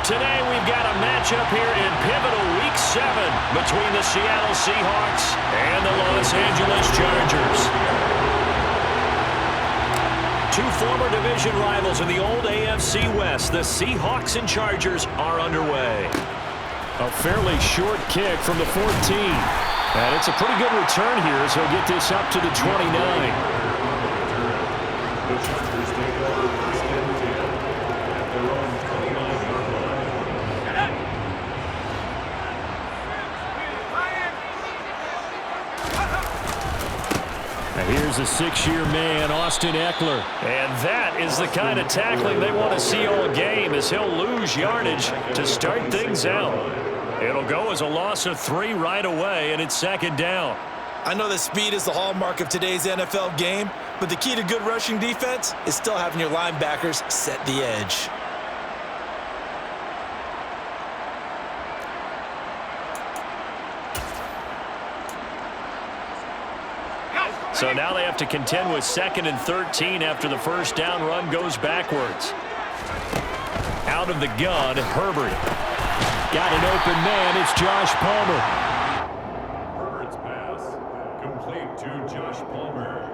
Today we've got a matchup here in pivotal Week 7 between the Seattle Seahawks and the Los Angeles Chargers. Two former division rivals in the old AFC West. The Seahawks and Chargers are underway. A fairly short kick from the 14. And it's a pretty good return here as he'll get this up to the 29. Here's a 6-year man, Austin Eckler. And that is the kind of tackling they want to see all game, as he'll lose yardage to start things out. It'll go as a loss of 3 right away, and it's second down. I know that speed is the hallmark of today's NFL game, but the key to good rushing defense is still having your linebackers set the edge. So now they have to contend with 2nd and 13 after the first down run goes backwards. Out of the gun, Herbert. Got an open man. It's Josh Palmer. Herbert's pass complete to Josh Palmer.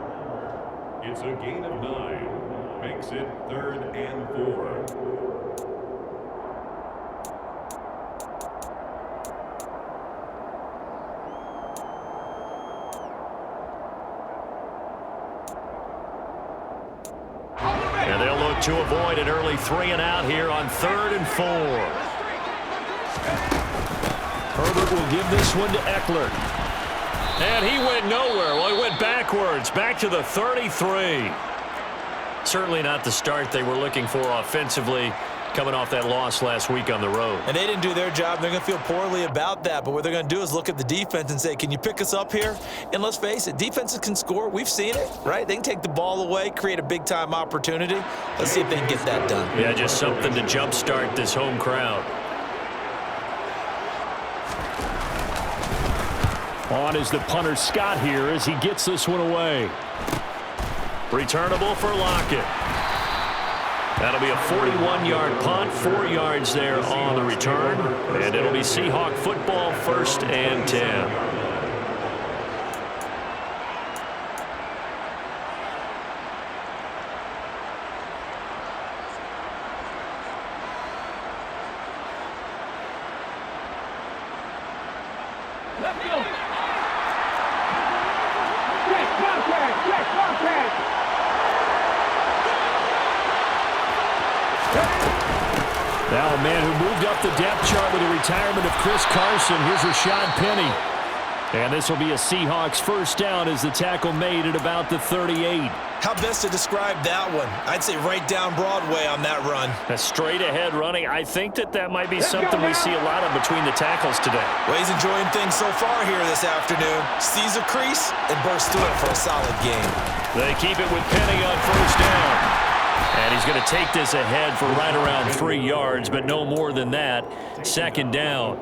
It's a gain of 9. Makes it 3rd and 4. And they'll look to avoid an early 3 and out here on 3rd and 4. Herbert will give this one to Eckler. And he went nowhere. Well, he went backwards, back to the 33. Certainly not the start they were looking for offensively, coming off that loss last week on the road. And they didn't do their job. They're going to feel poorly about that. But what they're going to do is look at the defense and say, can you pick us up here? And let's face it, defenses can score. We've seen it, right? They can take the ball away, create a big-time opportunity. Let's see if they can get that done. Yeah, just something to jumpstart this home crowd. On is the punter Scott here as he gets this one away. Returnable for Lockett. That'll be a 41-yard punt, 4 yards there on the return. And it'll be Seahawk football, 1st and 10. Now a man who moved up the depth chart with the retirement of Chris Carson. Here's Rashad Penny. And this will be a Seahawks first down as the tackle made at about the 38. How best to describe that one? I'd say right down Broadway on that run. A straight ahead running. I think that might be something we see a lot of between the tackles today. Well, he's enjoying things so far here this afternoon. Sees a crease and bursts through it for a solid game. They keep it with Penny on first down. And he's going to take this ahead for right around 3 yards, but no more than that. Second down.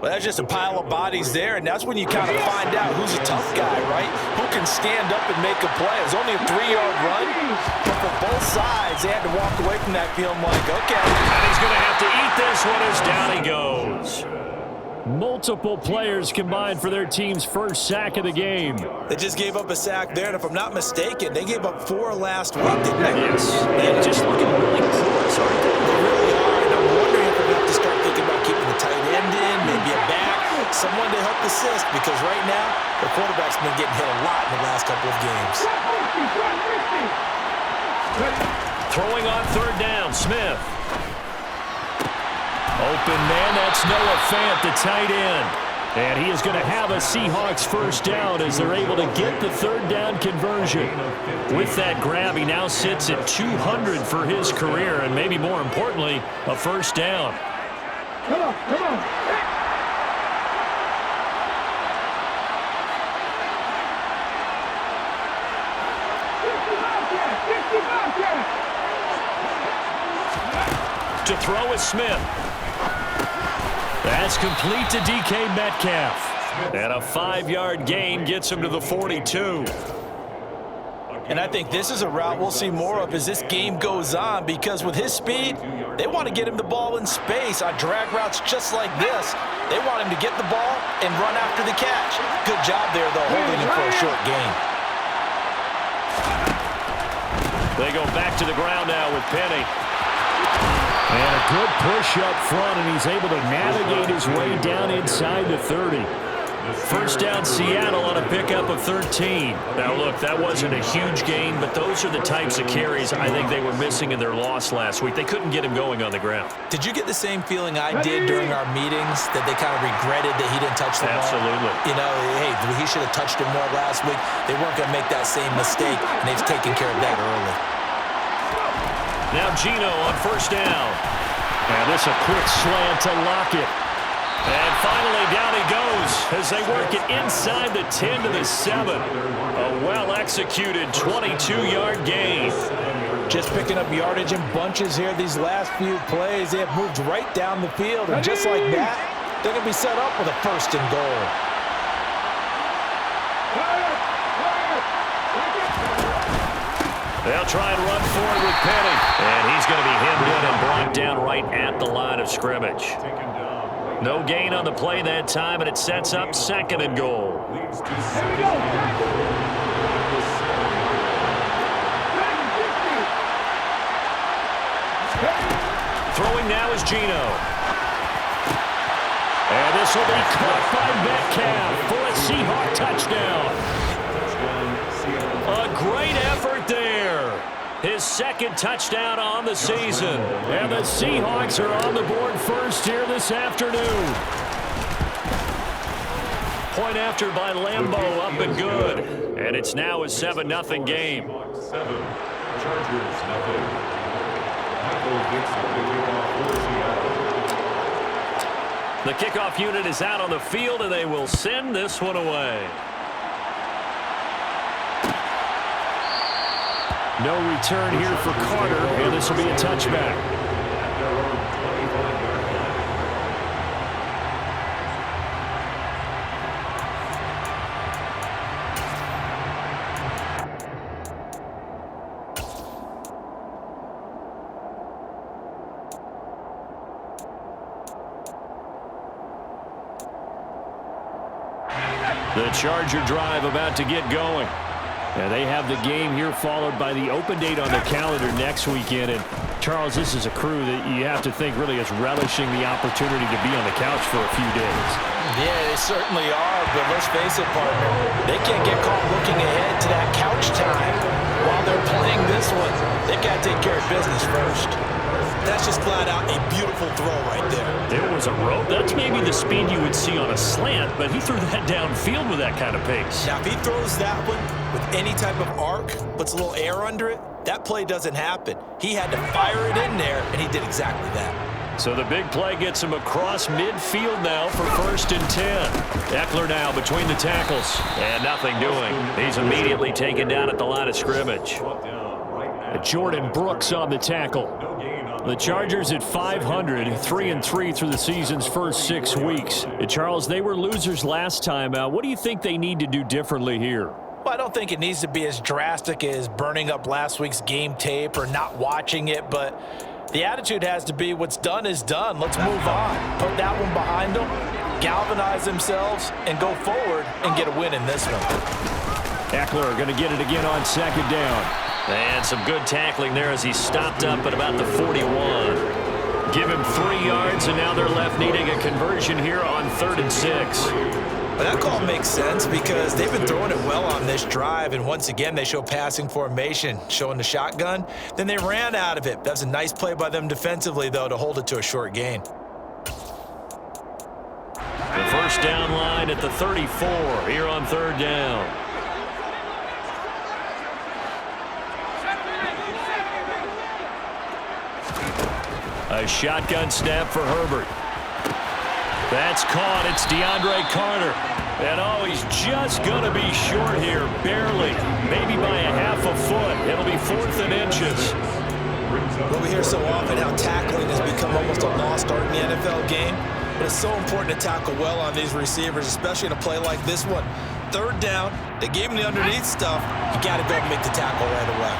Well, that's just a pile of bodies there, and that's when you kind of find out who's a tough guy, right? Who can stand up and make a play. It was only a 3-yard run, but for both sides, they had to walk away from that feeling like, okay. And he's going to have to eat this one as down he goes. Multiple players combined for their team's first sack of the game. They just gave up a sack there, and if I'm not mistaken, they gave up 4 last week, didn't they? Yes. And just looking really porous, aren't they? They really are, and I'm wondering if they're going to have to start thinking about keeping the tight end in, maybe a back, someone to help assist, because right now, their quarterback's been getting hit a lot in the last couple of games. Throwing on 3rd down, Smith. Open man, that's Noah Fant, the tight end. And he is going to have a Seahawks first down as they're able to get the 3rd down conversion. With that grab, he now sits at 200 for his career, and maybe more importantly, a first down. Come on, come on. To throw is Smith. That's complete to DK Metcalf. And a 5-yard gain gets him to the 42. And I think this is a route we'll see more of as this game goes on, because with his speed, they want to get him the ball in space on drag routes just like this. They want him to get the ball and run after the catch. Good job there, though, holding him for a short gain. They go back to the ground now with Penny. And a good push up front, and he's able to navigate his way down inside the 30. First down, Seattle on a pickup of 13. Now, look, that wasn't a huge gain, but those are the types of carries I think they were missing in their loss last week. They couldn't get him going on the ground. Did you get the same feeling I did during our meetings, that they kind of regretted that he didn't touch the ball? Absolutely. You know, hey, he should have touched him more last week. They weren't going to make that same mistake, and they've taken care of that early. Now Geno on first down. And this a quick slant to Lockett. And finally, down he goes as they work it inside the 10 to the 7. A well-executed 22-yard gain. Just picking up yardage in bunches here these last few plays. They have moved right down the field, and just like that, they're going to be set up with a first and goal. They'll try and run forward with Penny. And he's going to be hemmed in and brought down right at the line of scrimmage. No gain on the play that time, and it sets up second and goal. Throwing now is Geno. And this will be caught by Metcalf for a Seahawk touchdown. A great effort there. His second touchdown on the season. And the Seahawks are on the board first here this afternoon. Point after by Lambeau, up and good. And it's now a 7-0 game. 7, Chargers nothing. Michael Dixon to kick off for Seattle. The kickoff unit is out on the field, and they will send this one away. No return here for Carter, and this will be a touchback. The Charger drive about to get going. And they have the game here followed by the open date on the calendar next weekend. And, Charles, this is a crew that you have to think really is relishing the opportunity to be on the couch for a few days. Yeah, they certainly are, but let's face it, partner. They can't get caught looking ahead to that couch time while they're playing this one. They've got to take care of business first. That's just flat out a beautiful throw right there. It was a rope. That's maybe the speed you would see on a slant, but he threw that downfield with that kind of pace. Now, if he throws that one with any type of arc, puts a little air under it, that play doesn't happen. He had to fire it in there, and he did exactly that. So the big play gets him across midfield now for first and 10. Eckler now between the tackles, and nothing doing. He's immediately taken down at the line of scrimmage. Jordan Brooks on the tackle. The Chargers at 500, 3-3 through the season's first 6 weeks. Charles, they were losers last time out. What do you think they need to do differently here? Well, I don't think it needs to be as drastic as burning up last week's game tape or not watching it, but the attitude has to be what's done is done. Let's move on. Put that one behind them, galvanize themselves, and go forward and get a win in this one. Eckler going to get it again on second down. And some good tackling there as he stopped up at about the 41. Give him 3 yards, and now they're left needing a conversion here on 3rd and 6. But that call makes sense because they've been throwing it well on this drive, and once again they show passing formation, showing the shotgun. Then they ran out of it. That was a nice play by them defensively, though, to hold it to a short gain. The first down line at the 34 here on 3rd down. A shotgun snap for Herbert. That's caught. It's DeAndre Carter. And, oh, he's just going to be short here, barely, maybe by a half a foot. It'll be 4th and inches. Well, we hear so often how tackling has become almost a lost art in the NFL game. But it's so important to tackle well on these receivers, especially in a play like this one. third down. They gave him the underneath stuff. You got to go and make the tackle right away.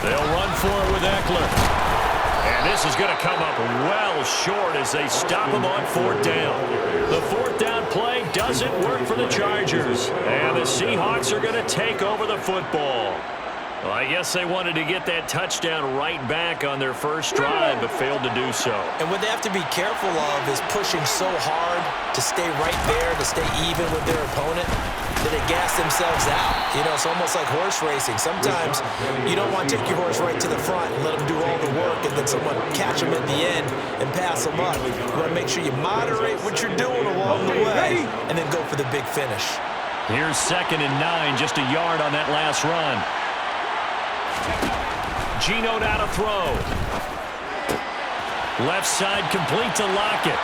They'll run for it with Eckler. And this is going to come up well short as they stop him on fourth down. The fourth down play doesn't work for the Chargers. And the Seahawks are going to take over the football. Well, I guess they wanted to get that touchdown right back on their first drive, but failed to do so. And what they have to be careful of is pushing so hard to stay right there, to stay even with their opponent, that they gas themselves out. You know, it's almost like horse racing. Sometimes you don't want to take your horse right to the front and let them do all the work, and then someone catch them at the end and pass them up. You want to make sure you moderate what you're doing along the way, and then go for the big finish. Here's 2nd and 9, just a yard on that last run. Geno now to throw. Left side complete to Lockett.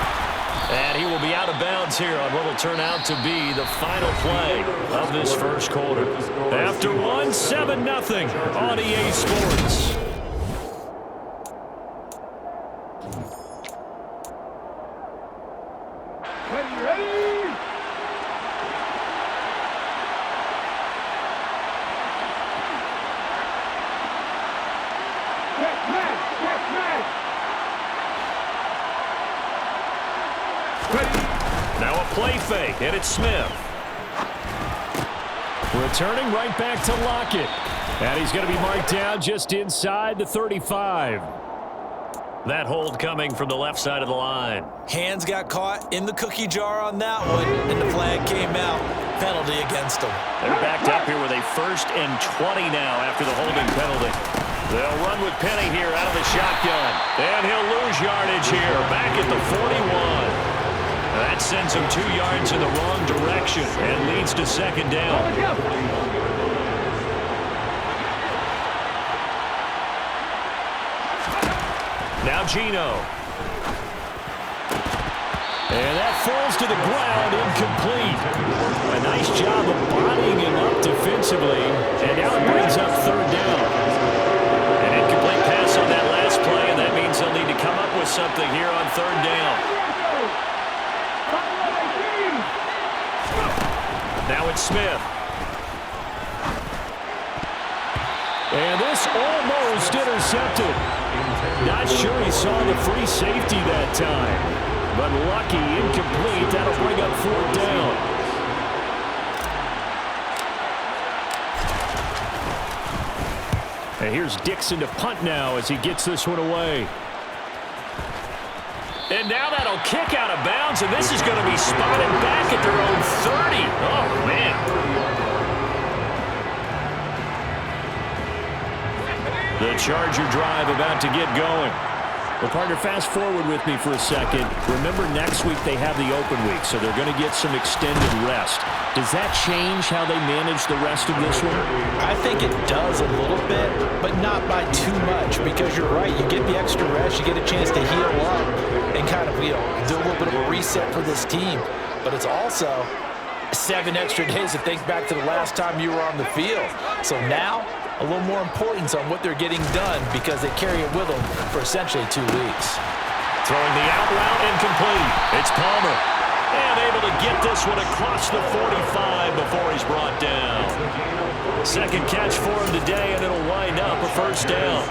And he will be out of bounds here on what will turn out to be the final play of this first quarter. After one, 7-0 on EA Sports. Now a play fake, and it's Smith. Returning right back to Lockett. And he's going to be marked down just inside the 35. That hold coming from the left side of the line. Hands got caught in the cookie jar on that one, and the flag came out. Penalty against them. They're backed up here with a 1st and 20 now after the holding penalty. They'll run with Penny here out of the shotgun. And he'll lose yardage here, back at the 41. That sends him 2 yards in the wrong direction and leads to 2nd down. Now Geno. And that falls to the ground, incomplete. A nice job of bodying him up defensively. And now it brings up 3rd down. An incomplete pass on that last play, and that means they'll need to come up with something here on 3rd down. Now it's Smith. And this almost intercepted. Not sure he saw the free safety that time. But lucky, incomplete. That'll bring up 4th down. And here's Dixon to punt now as he gets this one away. And now that'll kick out of bounds, and this is going to be spotted back at their own 30. Oh, man. The Charger drive about to get going. Well, partner, fast forward with me for a second. Remember, next week they have the open week, so they're going to get some extended rest. Does that change how they manage the rest of this one? I think it does a little bit, but not by too much, because you're right. You get the extra rest, you get a chance to heal up and kind of, do a little bit of a reset for this team. But it's also 7 extra days to think back to the last time you were on the field. So now, a little more importance on what they're getting done because they carry it with them for essentially 2 weeks. Throwing the out route incomplete. It's Palmer. And able to get this one across the 45 before he's brought down. 2nd catch for him today, and it'll wind up a 1st down.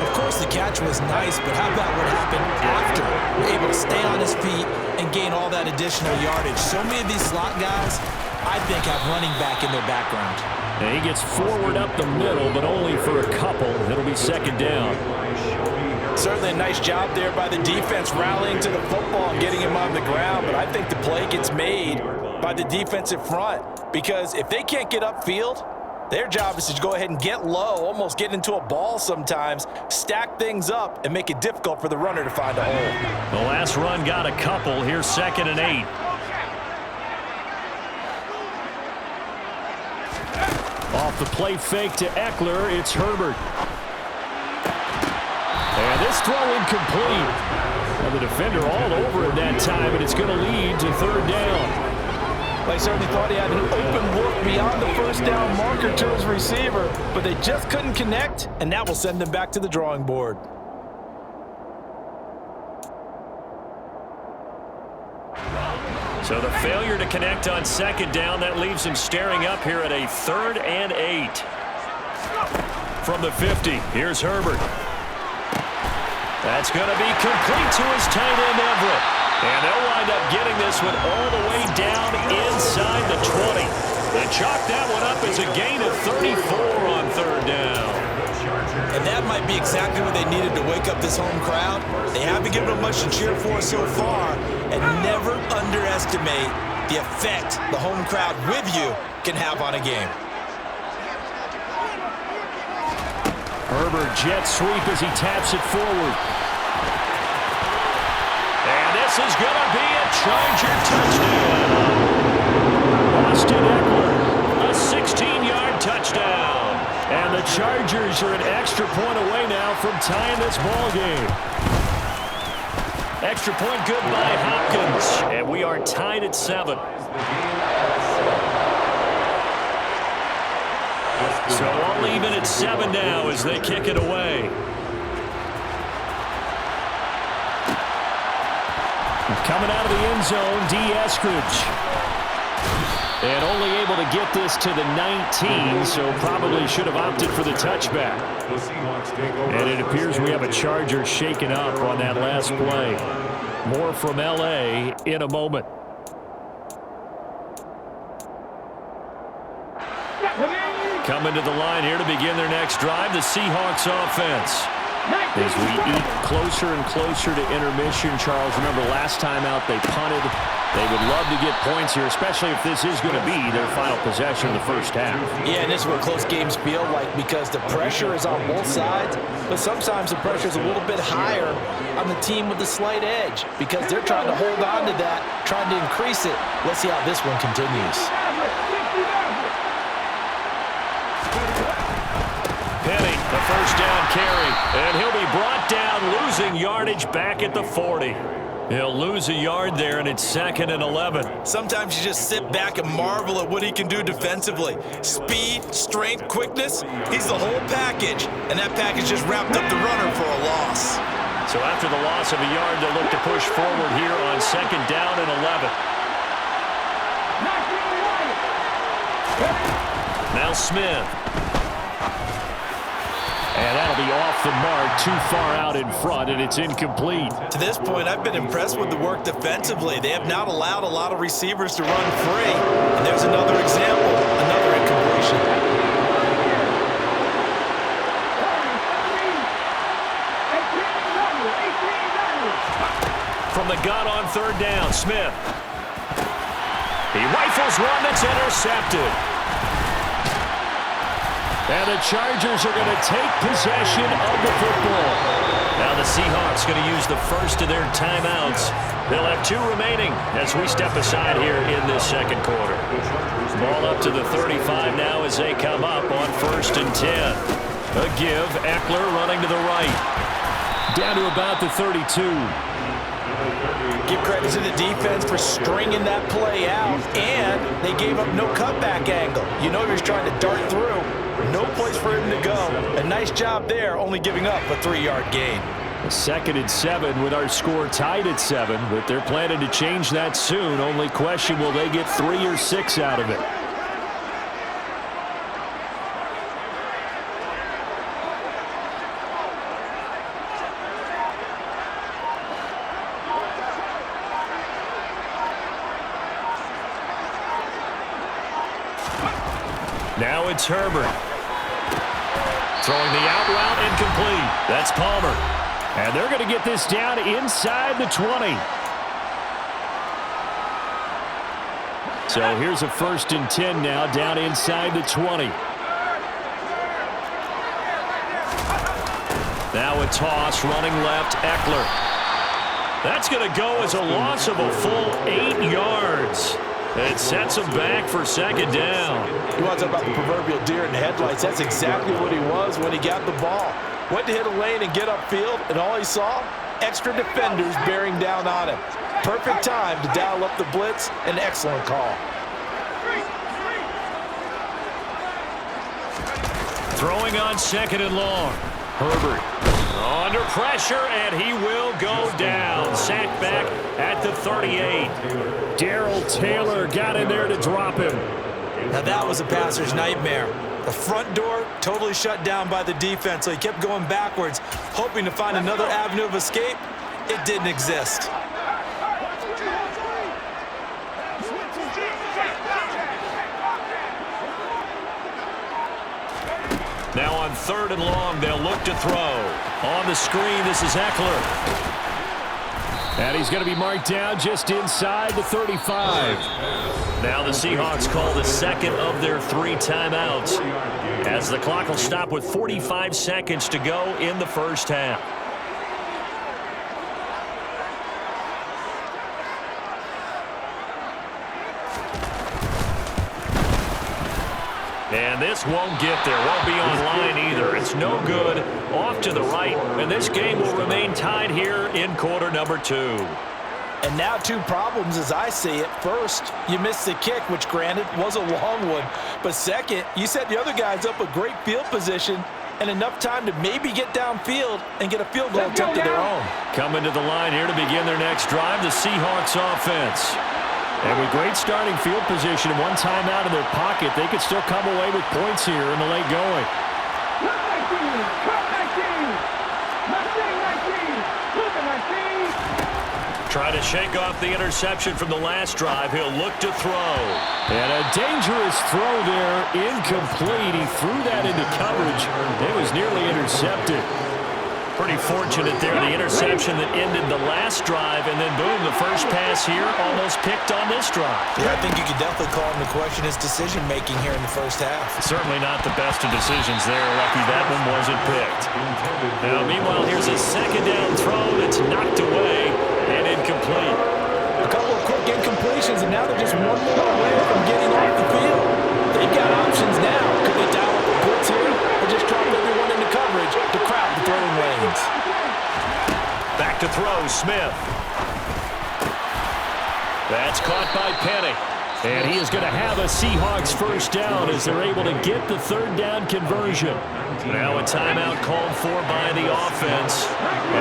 Of course, the catch was nice, but how about what happened after? Able to stay on his feet and gain all that additional yardage. So many of these slot guys, I think, have running back in their background. And he gets forward up the middle, but only for a couple. It'll be 2nd down. Certainly a nice job there by the defense rallying to the football and getting him on the ground, but I think the play gets made by the defensive front because if they can't get upfield, their job is to go ahead and get low, almost get into a ball sometimes, stack things up, and make it difficult for the runner to find a hole. The last run got a couple. Here's 2nd and 8. Off the play fake to Eckler, it's Herbert. And this throw incomplete. And the defender all over him that time, and it's going to lead to 3rd down. They certainly thought he had an open look beyond the 1st down marker to his receiver, but they just couldn't connect, and that will send them back to the drawing board. So the failure to connect on second down, that leaves him staring up here at a 3rd and 8. From the 50, here's Herbert. That's going to be complete to his tight end, Everett. And they'll wind up getting this one all the way down inside the 20. They chalk that one up as a gain of 34 on 3rd down. And that might be exactly what they needed to wake up this home crowd. They haven't given them much to cheer for so far. And never underestimate the effect the home crowd with you can have on a game. Herbert jet sweep as he taps it forward. And this is going to be a Charger touchdown. Austin Eckler, a 16-yard touchdown. And the Chargers are an extra point away now from tying this ball game. Extra point good by Hopkins. And we are tied at 7. So all even at 7 now as they kick it away. Coming out of the end zone, D. Eskridge. And only able to get this to the 19, so probably should have opted for the touchback. And it appears we have a Charger shaken up on that last play. More from L.A. in a moment. Coming to the line here to begin their next drive, the Seahawks offense. As we eat closer and closer to intermission, Charles, remember last time out they punted. They would love to get points here, especially if this is going to be their final possession of the first half. Yeah, and this is what close games feel like because the pressure is on both sides, but sometimes the pressure is a little bit higher on the team with the slight edge because they're trying to hold on to that, trying to increase it. Let's see how this one continues. Penny, the first down carry, and he'll be brought down, losing yardage back at the 40. He'll lose a yard there, and it's 2nd and 11. Sometimes you just sit back and marvel at what he can do defensively. Speed, strength, quickness, he's the whole package, and that package just wrapped up the runner for a loss. So after the loss of a yard, they'll look to push forward here on 2nd down and 11. Now Smith. And that'll be off the mark, too far out in front, and it's incomplete. To this point, I've been impressed with the work defensively. They have not allowed a lot of receivers to run free. And there's another example, another incompletion. From the gun on 3rd down, Smith. He rifles one that's intercepted. And the Chargers are going to take possession of the football. Now the Seahawks going to use the first of their timeouts. They'll have 2 remaining as we step aside here in this 2nd quarter. Ball up to the 35 now as they come up on 1st and 10. A give, Eckler running to the right. Down to about the 32. Give credit to the defense for stringing that play out, and they gave up no cutback angle. You know he was trying to dart through. No place for him to go. A nice job there, only giving up a 3-yard gain. 2nd and 7 with our score tied at 7, but they're planning to change that soon. Only question, will they get 3 or 6 out of it? Now it's Herbert. Throwing the out route incomplete. That's Palmer. And they're going to get this down inside the 20. So here's a 1st and 10 now down inside the 20. Now a toss running left, Eckler. That's going to go as a loss of a full 8 yards. It sets him back for 2nd down. You want to talk about the proverbial deer in the headlights. That's exactly what he was when he got the ball. Went to hit a lane and get upfield, and all he saw, extra defenders bearing down on him. Perfect time to dial up the blitz. An excellent call. Throwing on 2nd and long. Herbert Under pressure, and he will go down. Sacked back at the 38. Darrell Taylor got in there to drop him. Now that was a passer's nightmare. The front door totally shut down by the defense, so he kept going backwards, hoping to find another avenue of escape. It didn't exist. Now on 3rd and long, they'll look to throw. On the screen, this is Eckler. And he's going to be marked down just inside the 35. Now the Seahawks call the second of their 3 timeouts, as the clock will stop with 45 seconds to go in the first half. And this won't get there. Won't be online either. It's no good. Off to the right. And this game will remain tied here in quarter number 2. And now 2 problems as I see it. First, you missed the kick, which granted was a long one. But second, you set the other guys up a great field position and enough time to maybe get downfield and get a field goal attempt of their own. Coming to the line here to begin their next drive, the Seahawks offense. And with great starting field position and 1 timeout in their pocket, they could still come away with points here in the late going. Try to shake off the interception from the last drive. He'll look to throw. And a dangerous throw there, incomplete. He threw that into coverage. It was nearly intercepted. Pretty fortunate there, the interception that ended the last drive, and then boom, the first pass here almost picked on this drive. Yeah, I think you could definitely call him to question his decision-making here in the first half. Certainly not the best of decisions there. Lucky that one wasn't picked. Now, meanwhile, here's a second down throw that's knocked away and incomplete. A couple of quick incompletions, and now they're just one more away from getting off the field. They've got options now. Could they dial up the blitz here or just drop everyone into coverage to crowd the throwing lanes? Back to throw, Smith. That's caught by Penny. And he is going to have a Seahawks first down as they're able to get the 3rd down conversion. Now a timeout called for by the offense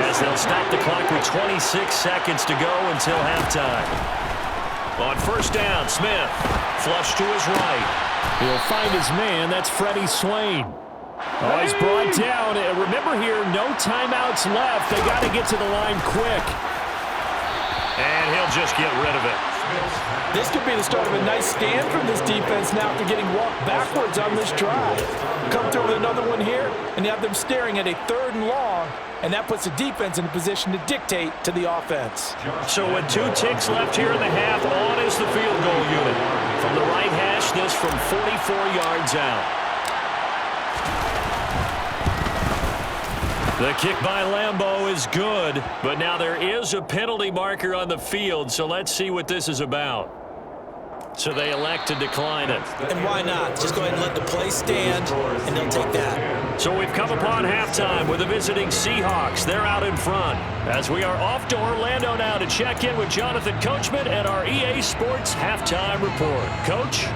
as they'll stop the clock with 26 seconds to go until halftime. On first down, Smith. Flush to his right. He'll find his man. That's Freddie Swain. Oh, he's brought down. And remember here, no timeouts left. They got to get to the line quick. And he'll just get rid of it. This could be the start of a nice stand from this defense now after getting walked backwards on this drive. Come through with another one here, and you have them staring at a 3rd and long, and that puts the defense in a position to dictate to the offense. So with 2 ticks left here in the half, on is the field goal unit. From the right hash, this from 44 yards out. The kick by Lambeau is good, but now there is a penalty marker on the field, so let's see what this is about. So they elect to decline it. And why not? Just go ahead and let the play stand, and they'll take that. So we've come upon halftime with the visiting Seahawks. They're out in front. As we are off to Orlando now to check in with Jonathan Coachman and our EA Sports Halftime Report. Coach?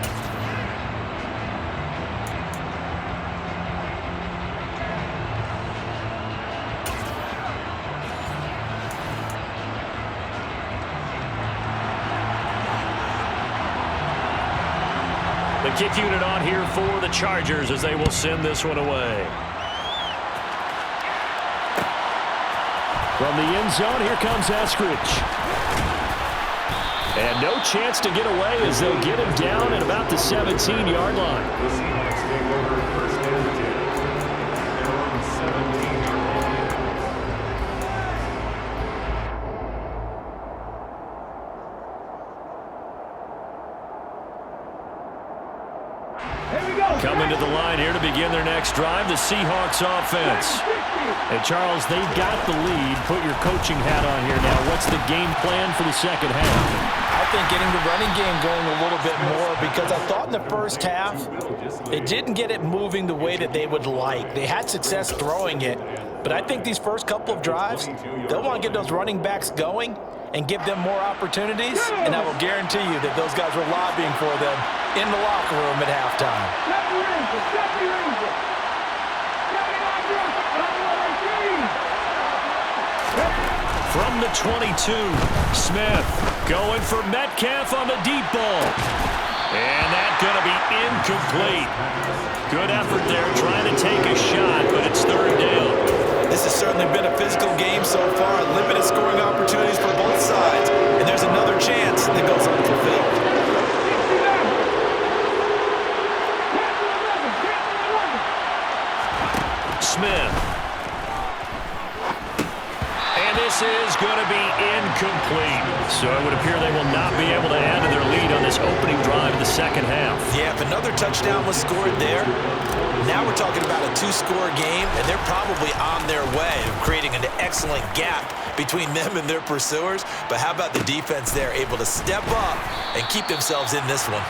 The kick unit on here for the Chargers as they will send this one away. From the end zone, here comes Eskridge. And no chance to get away as they'll get him down at about the 17-yard line. The Seahawks take over first and 10. They're on the 17-yard line. Coming to the line here to begin their next drive, the Seahawks offense. And Charles, they've got the lead. Put your coaching hat on here now. What's the game plan for the second half? I think getting the running game going a little bit more, because I thought in the first half they didn't get it moving the way that they would like. They had success throwing it, but I think these first couple of drives, they'll want to get those running backs going and give them more opportunities, and I will guarantee you that those guys were lobbying for them in the locker room at halftime. From the 22, Smith going for Metcalf on the deep ball. And that's going to be incomplete. Good effort there trying to take a shot, but it's third down. This has certainly been a physical game so far. Limited scoring opportunities for both sides. And there's another chance that goes unfulfilled. Smith. And this is going to be incomplete. So it would appear they will not be able to add to their lead on this opening drive of the second half. Yeah, if another touchdown was scored there, now we're talking about a two-score game, and they're probably on their way of creating an excellent gap between them and their pursuers. But how about the defense there, able to step up and keep themselves in this one?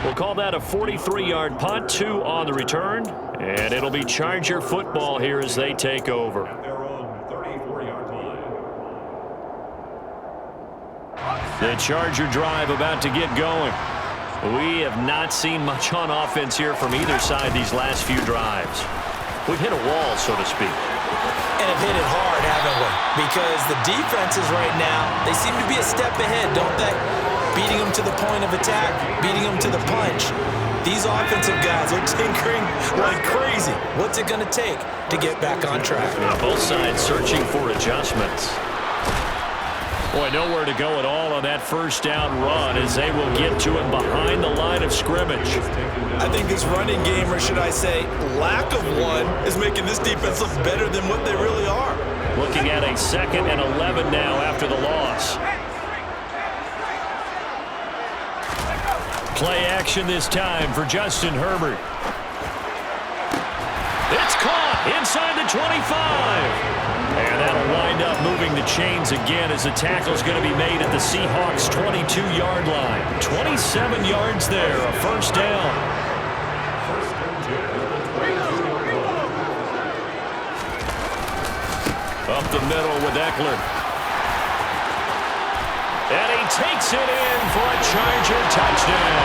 We'll call that a 43-yard punt, 2 on the return. And it'll be Charger football here as they take over. Their own 34-yard line. The Charger drive about to get going. We have not seen much on offense here from either side these last few drives. We've hit a wall, so to speak. And have hit it hard, haven't we? Because the defenses right now, they seem to be a step ahead, don't they? Beating them to the point of attack, beating them to the punch. These offensive guys are tinkering like crazy. What's it going to take to get back on track? Yeah, both sides searching for adjustments. Boy, nowhere to go at all on that first down run as they will get to him behind the line of scrimmage. I think this running game, or should I say lack of one, is making this defense look better than what they really are. Looking at a 2nd and 11 now after the loss. Play action this time for Justin Herbert. It's caught inside the 25. And that'll wind up moving the chains again as the tackle's going to be made at the Seahawks' 22-yard line. 27 yards there, a first down. Up the middle with Eckler. And he takes it in for a Charger touchdown.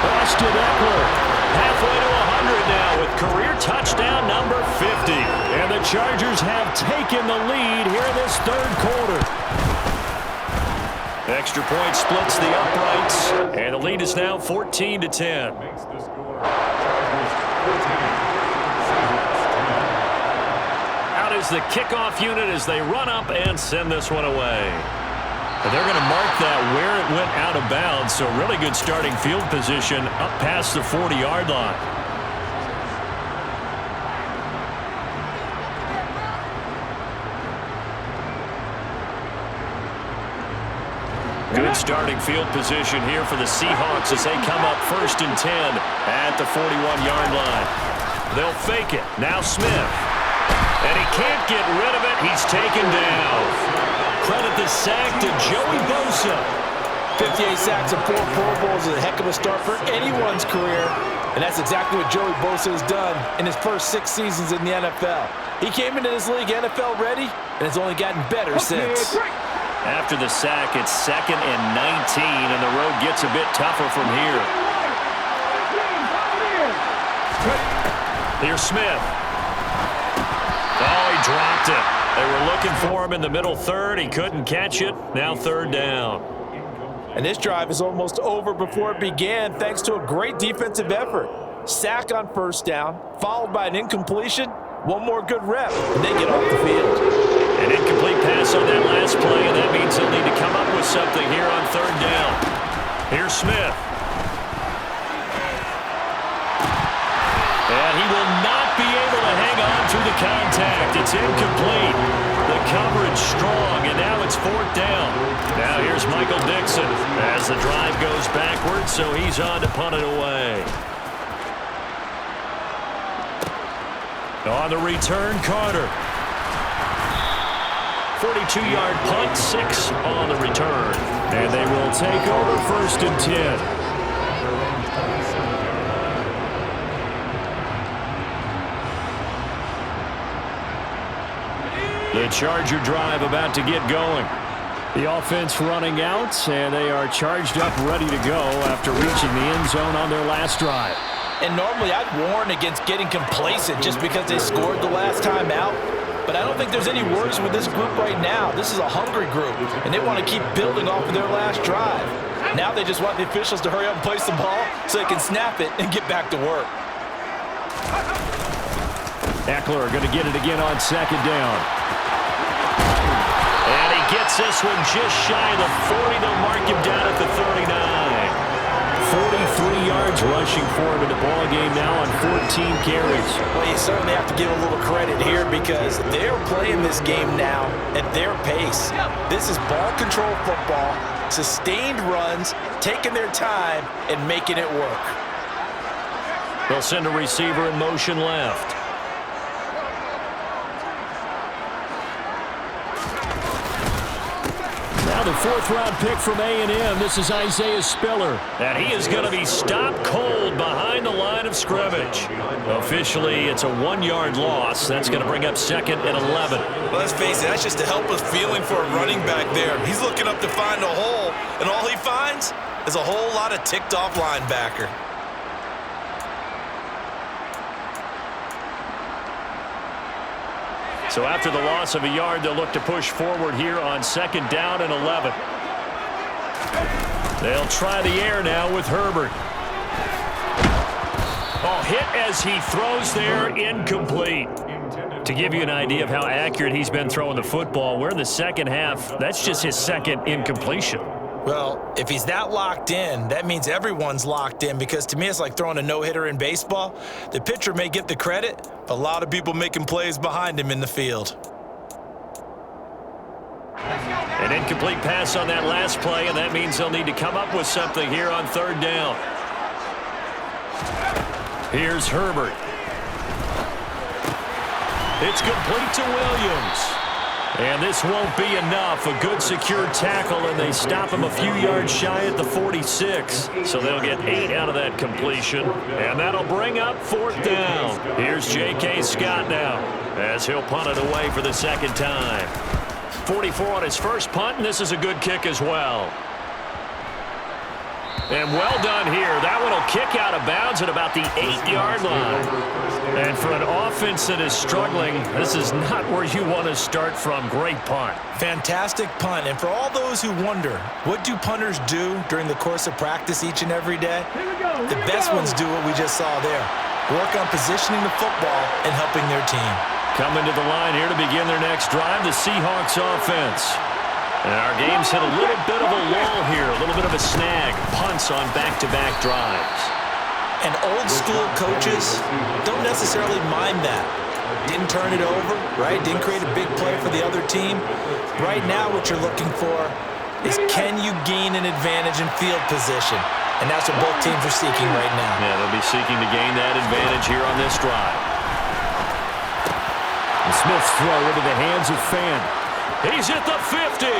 Austin Eckler halfway to 100 now with career touchdown number 50. And the Chargers have taken the lead here in this third quarter. Extra point splits the uprights, and the lead is now 14-10. Makes the score. Out is the kickoff unit as they run up and send this one away. And they're going to mark that where it went out of bounds, so really good starting field position up past the 40-yard line. Good starting field position here for the Seahawks as they come up 1st and 10 at the 41-yard line. They'll fake it. Now Smith. And he can't get rid of it. He's taken down. Credit the sack to Joey Bosa. 58 sacks and 4 Pro Bowls is a heck of a start for anyone's career. And that's exactly what Joey Bosa has done in his first 6 seasons in the NFL. He came into this league NFL ready and has only gotten better since. After the sack, it's 2nd and 19, and the road gets a bit tougher from here. Here's Smith. Oh, he dropped it. They were looking for him in the middle third. He couldn't catch it. Now 3rd down. And this drive is almost over before it began thanks to a great defensive effort. Sack on 1st down, followed by an incompletion. One more good rep, and they get off the field. An incomplete pass on that last play, and that means they'll need to come up with something here on 3rd down. Here's Smith. And he will not be able to hang on to the contact. It's incomplete. The coverage strong, and now it's 4th down. Now here's Michael Dixon as the drive goes backwards, so he's on to punt it away. On the return, Carter. 42-yard punt, 6 on the return. And they will take over 1st and 10. The Charger drive about to get going. The offense running out, and they are charged up, ready to go after reaching the end zone on their last drive. And normally I'd warn against getting complacent just because they scored the last time out. But I don't think there's any worries with this group right now. This is a hungry group, and they want to keep building off of their last drive. Now they just want the officials to hurry up and place the ball so they can snap it and get back to work. Eckler going to get it again on second down. And he gets this one just shy of the 40. They'll mark him down at the 39. 43 yards rushing for him in the ball game now on 14 carries. Well, you certainly have to give a little credit here because they're playing this game now at their pace. This is ball control football, sustained runs, taking their time, and making it work. They'll send a receiver in motion left. Now the fourth-round pick from A&M. This is Isaiah Spiller. And he is going to be stopped cold behind the line of scrimmage. Officially, it's a 1-yard loss. That's going to bring up second and 11. Well, let's face it, that's just a helpless feeling for a running back there. He's looking up to find a hole, and all he finds is a whole lot of ticked-off linebacker. So after the loss of a yard, they'll look to push forward here on second down and 11. They'll try the air now with Herbert. Oh, hit as he throws there, incomplete. To give you an idea of how accurate he's been throwing the football, we're in the second half. That's just his second incompletion. Well, if he's that locked in, that means everyone's locked in because to me it's like throwing a no-hitter in baseball. The pitcher may get the credit, but a lot of people making plays behind him in the field. An incomplete pass on that last play, and that means they'll need to come up with something here on third down. Here's Herbert. It's complete to Williams. And this won't be enough. A good secure tackle, and they stop him a few yards shy at the 46. So they'll get 8 out of that completion. And that'll bring up fourth down. Here's J.K. Scott now as he'll punt it away for the second time. 44 on his first punt, and this is a good kick as well. And well done here. That one will kick out of bounds at about the 8-yard line. And for an offense that is struggling, this is not where you want to start from. Great punt. Fantastic punt. And for all those who wonder, what do punters do during the course of practice each and every day? The best ones do what we just saw there. Work on positioning the football and helping their team. Coming to the line here to begin their next drive, the Seahawks offense. And our game's hit a little bit of a lull here, a little bit of a snag. Punts on back-to-back drives. And old-school coaches don't necessarily mind that. Didn't turn it over, right? Didn't create a big play for the other team. Right now what you're looking for is can you gain an advantage in field position? And that's what both teams are seeking right now. Yeah, they'll be seeking to gain that advantage here on this drive. And Smith's throw into the hands of Fan. He's at the 50,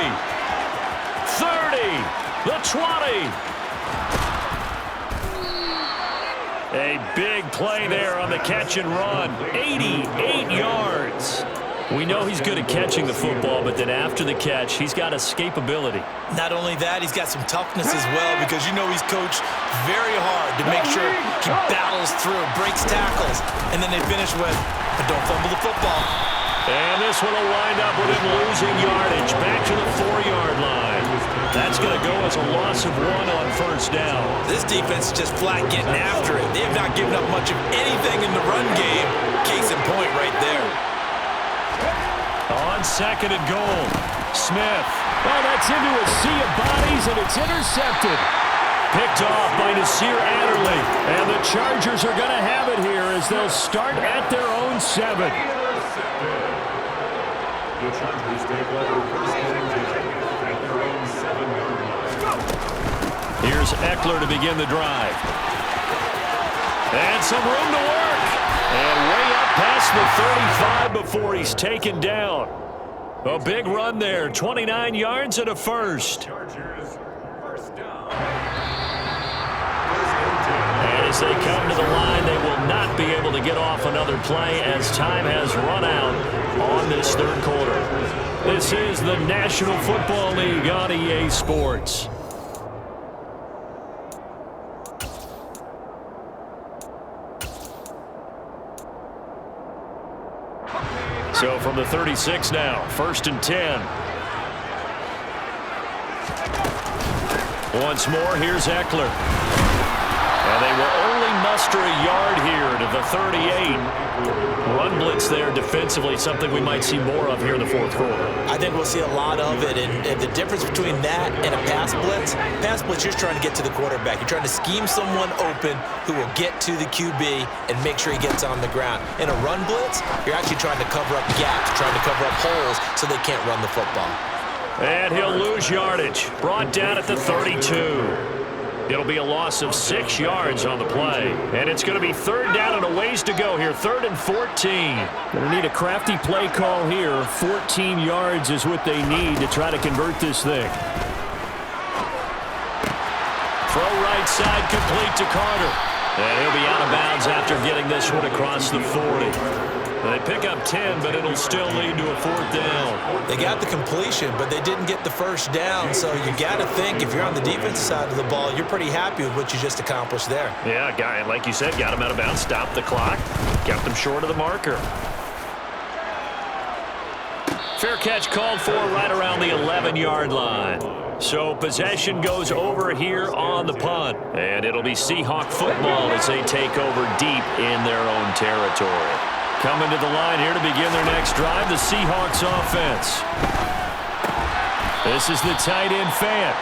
30, the 20. A big play there on the catch and run. 88 yards. We know he's good at catching the football, but then after the catch, he's got escapability. Not only that, he's got some toughness as well because you know he's coached very hard to make sure he battles through, breaks tackles, and then they finish with, but don't fumble the football. And this one will wind up with him losing yardage back to the 4-yard line. That's going to go as a loss of 1 on first down. This defense is just flat getting after it. They have not given up much of anything in the run game. Case in point right there. On second and goal, Smith. Oh, that's into a sea of bodies, and it's intercepted. Picked off by Nasir Adderley. And the Chargers are going to have it here as they'll start at their own 7. The Chargers take over first and 10 at their own 7-yard line. Here's Eckler to begin the drive. And some room to work. And way up past the 35 before he's taken down. A big run there, 29 yards and a first. Chargers, first down. And as they come to the line, they will not be able to get off another play as time has run out on this third quarter. This is the National Football League on EA Sports. So from the 36 now, 1st and 10. Once more, here's Eckler. And they will only muster a yard here to the 38. Run blitz there defensively, something we might see more of here in the fourth quarter. I think we'll see a lot of it, and the difference between that and a pass blitz, you're trying to get to the quarterback. You're trying to scheme someone open who will get to the QB and make sure he gets on the ground. In a run blitz, you're actually trying to cover up gaps, trying to cover up holes so they can't run the football. And he'll lose yardage. Brought down at the 32. It'll be a loss of 6 yards on the play. And it's going to be 3rd down and a ways to go here. 3rd and 14. Going to need a crafty play call here. 14 yards is what they need to try to convert this thing. Throw right side complete to Carter. And he'll be out of bounds after getting this one across the 40. They pick up 10, but it'll still lead to a 4th down. They got the completion, but they didn't get the 1st down. So you got to think if you're on the defensive side of the ball, you're pretty happy with what you just accomplished there. Yeah, guy, like you said, got him out of bounds, stopped the clock, kept them short of the marker. Fair catch called for right around the 11-yard line. So possession goes over here on the punt. And it'll be Seahawk football as they take over deep in their own territory. Coming to the line here to begin their next drive, the Seahawks offense. This is the tight end Fant.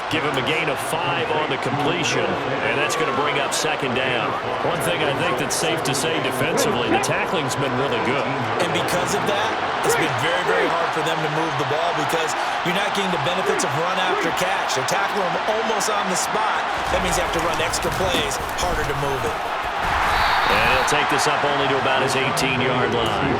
Give him a gain of 5 on the completion, and that's going to bring up 2nd down. One thing I think that's safe to say defensively, the tackling's been really good. And because of that, it's been very, very hard for them to move the ball because you're not getting the benefits of run after catch. They're tackling them almost on the spot. That means you have to run extra plays, harder to move it. And he'll take this up only to about his 18-yard line.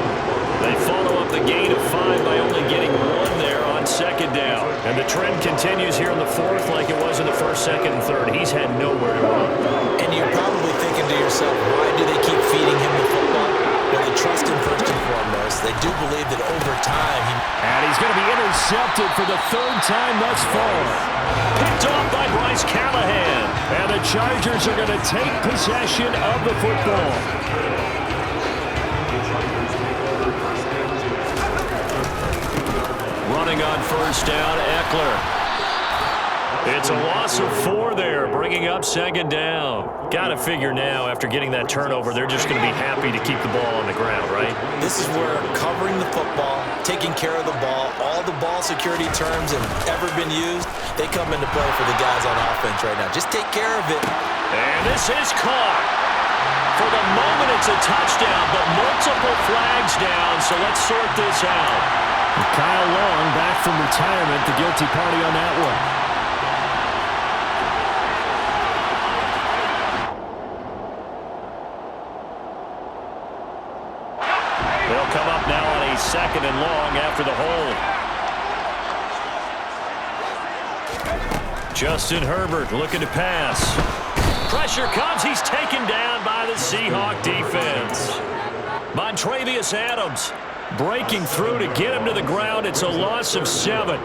They follow up the gain of 5 by only getting 1 there on 2nd down. And the trend continues here in the 4th like it was in the 1st, 2nd, and 3rd. He's had nowhere to run. And you're probably thinking to yourself, why do they keep feeding him the football? Well, they trust him first and foremost. They do believe that over time And he's going to be intercepted for the 3rd time thus far. Picked off by Bryce Callahan. And the Chargers are going to take possession of the football. Running on 1st down, Eckler. It's a loss of 4 there, bringing up 2nd down. Got to figure now, after getting that turnover, they're just going to be happy to keep the ball on the ground, right? this is where covering the football, taking care of the ball, all the ball security terms have ever been used, they come into play for the guys on offense right now. Just take care of it. And this is caught. For the moment, it's a touchdown, but multiple flags down, so let's sort this out. Kyle Long back from retirement, the guilty party on that one. They'll come up now on a 2nd and long after the hold. Justin Herbert looking to pass. Pressure comes. He's taken down by the Seahawk defense. Montravius Adams breaking through to get him to the ground. It's a loss of 7.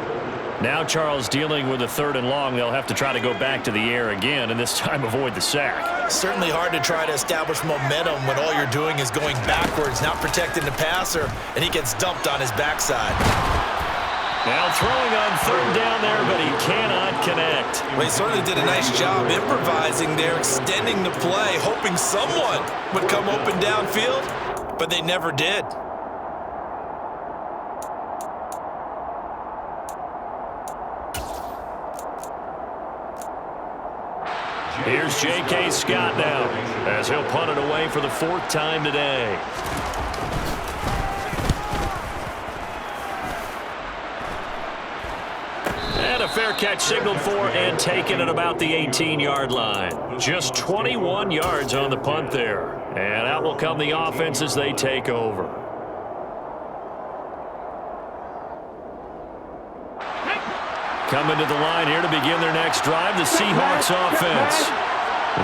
Now Charles dealing with a 3rd and long. They'll have to try to go back to the air again and this time avoid the sack. Certainly hard to try to establish momentum when all you're doing is going backwards, not protecting the passer, and he gets dumped on his backside. Now throwing on 3rd down there, but he cannot connect. Well, he certainly did a nice job improvising there, extending the play, hoping someone would come open downfield, but they never did. Here's J.K. Scott now, as he'll punt it away for the 4th time today. And a fair catch signaled for and taken at about the 18-yard line. Just 21 yards on the punt there. And out will come the offense as they take over. Coming to the line here to begin their next drive, the Seahawks offense.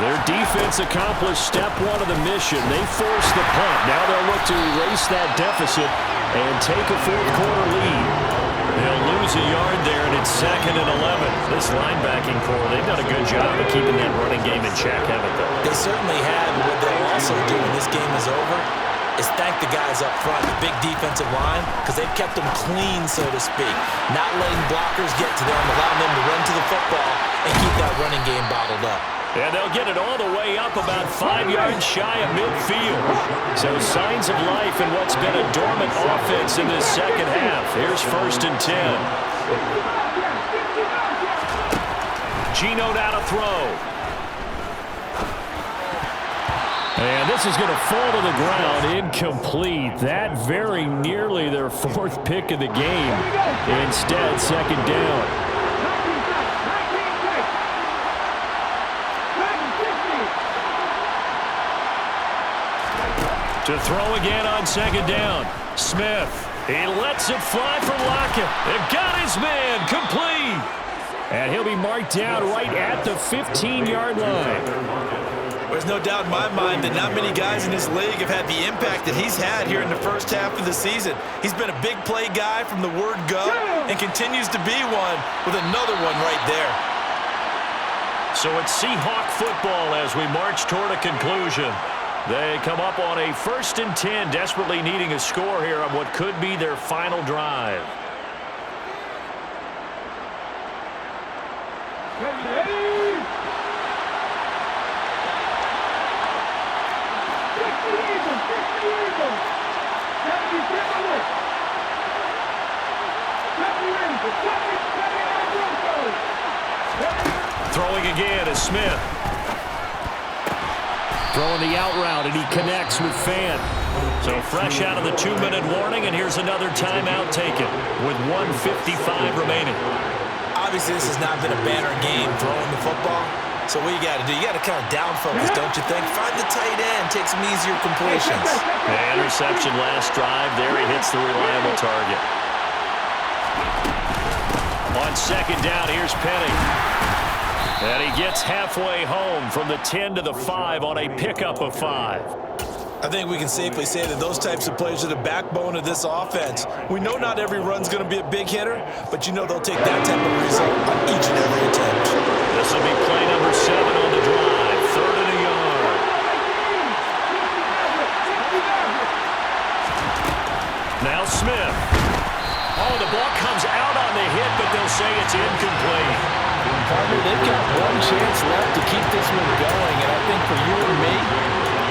Their defense accomplished step 1 of the mission. They forced the punt. Now they'll look to erase that deficit and take a 4th quarter lead. They'll lose a yard there, and it's 2nd and 11. This linebacking core, they've done a good job of keeping that running game in check, haven't they? They certainly have. What they'll also do when this game is over, is thank the guys up front, the big defensive line, because they've kept them clean, so to speak. Not letting blockers get to them, allowing them to run to the football and keep that running game bottled up. And they'll get it all the way up about 5 yards shy of midfield. So signs of life in what's been a dormant offense in this second half. Here's 1st and 10. Geno now to throw. And this is going to fall to the ground incomplete. That very nearly their 4th pick of the game. Instead, 2nd down. To throw again on 2nd down. Smith. He lets it fly for Lockett. They've got his man complete. And he'll be marked down right at the 15-yard line. There's no doubt in my mind that not many guys in this league have had the impact that he's had here in the first half of the season. He's been a big play guy from the word go and continues to be one with another one right there. So it's Seahawk football as we march toward a conclusion. They come up on a 1st and 10, desperately needing a score here on what could be their final drive. Throwing again is Smith. Throwing the out route, and he connects with Fan. So fresh out of the 2-minute warning, and here's another timeout taken with 1:55 remaining. Obviously, this has not been a banner game throwing the football. So what you got to do, you got to kind of down focus, don't you think? Find the tight end, take some easier completions. The interception last drive. There he hits the reliable target. On 2nd down, here's Penny. And he gets halfway home from the 10 to the 5 on a pickup of 5. I think we can safely say that those types of plays are the backbone of this offense. We know not every run's going to be a big hitter, but you know they'll take that type of result on each and every attempt. This will be play number 7 on the drive. 3rd and a yard. Now Smith. Oh, the ball comes out on the hit, but they'll say it's incomplete. Partner, they've got one chance left to keep this one going, and I think for you and me,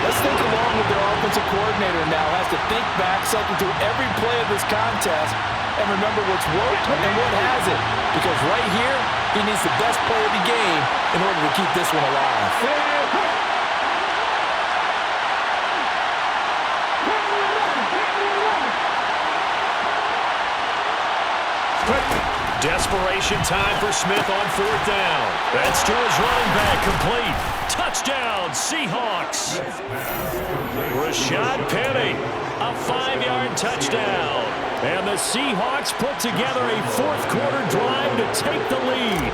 let's think along with their offensive coordinator now. Has to think back, cycle through every play of this contest, and remember what's worked and what hasn't. Because right here, he needs the best play of the game in order to keep this one alive. Desperation time for Smith on 4th down. That's to his running back, complete. Touchdown, Seahawks. Rashad Penny, a 5-yard touchdown. And the Seahawks put together a 4th quarter drive to take the lead.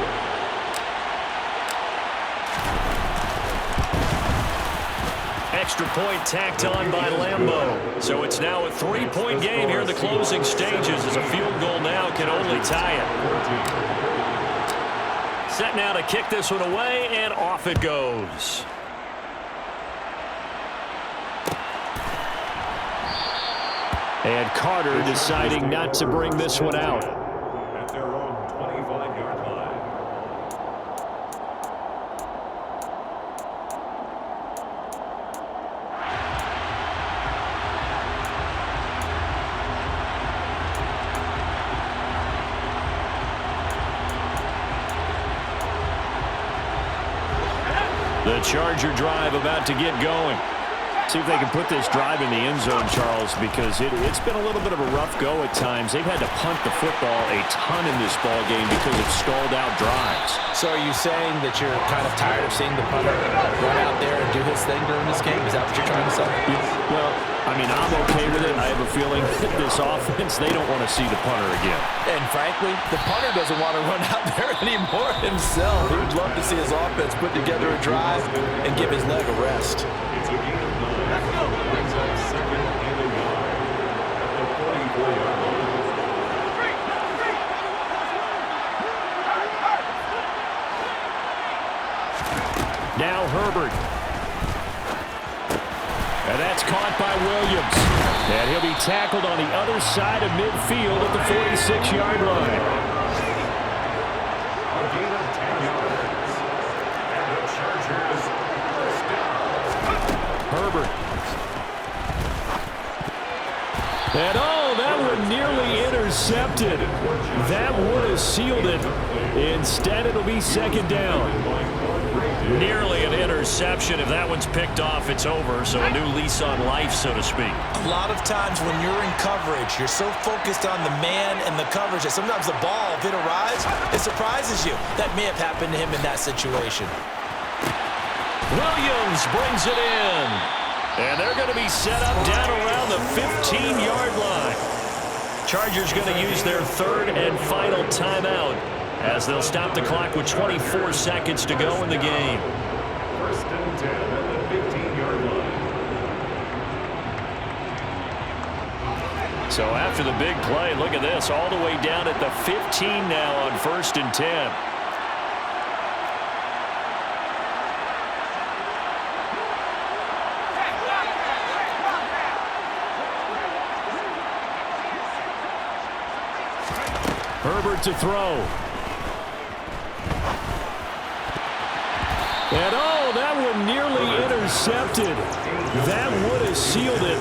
Extra point tacked on by Lambeau. So it's now a 3-point game here in the closing stages as a field goal now can only tie it. Set now to kick this one away, and off it goes. And Carter deciding not to bring this one out. At their own 25-yard line. The Charger drive about to get going. See if they can put this drive in the end zone, Charles, because it's been a little bit of a rough go at times. They've had to punt the football a ton in this ball game because of stalled-out drives. So are you saying that you're kind of tired of seeing the punter run out there and do his thing during this game? Is that what you're trying to say? Well, I mean, I'm okay with it. I have a feeling that this offense, they don't want to see the punter again. And frankly, the punter doesn't want to run out there anymore himself. He would love to see his offense put together a drive and give his leg a rest. It's a game of 9. Brings up 2nd and a yard at the 44-yard line. Now Herbert. And that's caught by Williams. And he'll be tackled on the other side of midfield at the 46-yard line. A gain of 10 yards. And the Chargers first down. Herbert. And that one nearly intercepted. That would have sealed it. Instead, it'll be second down. Nearly an interception. If that one's picked off, it's over. So a new lease on life, so to speak. A lot of times when you're in coverage, you're so focused on the man and the coverage that sometimes the ball, if it arrives, it surprises you. That may have happened to him in that situation. Williams brings it in. And they're going to be set up down around the 15-yard line. Chargers going to use their third and final timeout as they'll stop the clock with 24 seconds to go in the game. First and 10 at the 15-yard line. So after the big play, look at this, all the way down at the 15 now on first and 10. Herbert to throw. And that one nearly intercepted. That would have sealed it.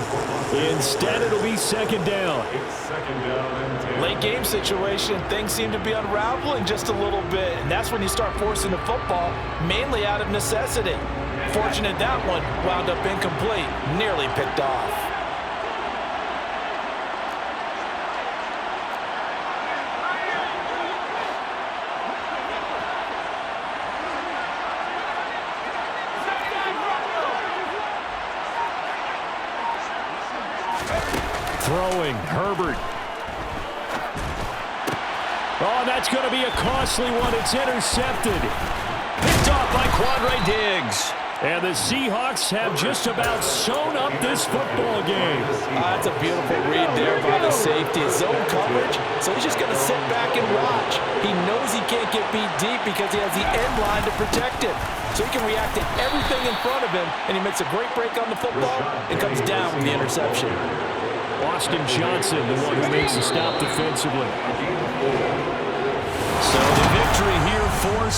Instead, it'll be second down. It's second down and 10. Late game situation, things seem to be unraveling just a little bit, and that's when you start forcing the football, mainly out of necessity. Fortunate that one wound up incomplete, nearly picked off. Throwing, Herbert. That's going to be a costly one. It's intercepted. Picked off by Quandre Diggs. And the Seahawks have just about sewn up this football game. That's a beautiful read there by the safety. Zone coverage, so he's just going to sit back and watch. He knows he can't get beat deep because he has the end line to protect him. So he can react to everything in front of him, and he makes a great break on the football and comes down with the interception. Austin Johnson, the one who makes the stop defensively. So the victory here for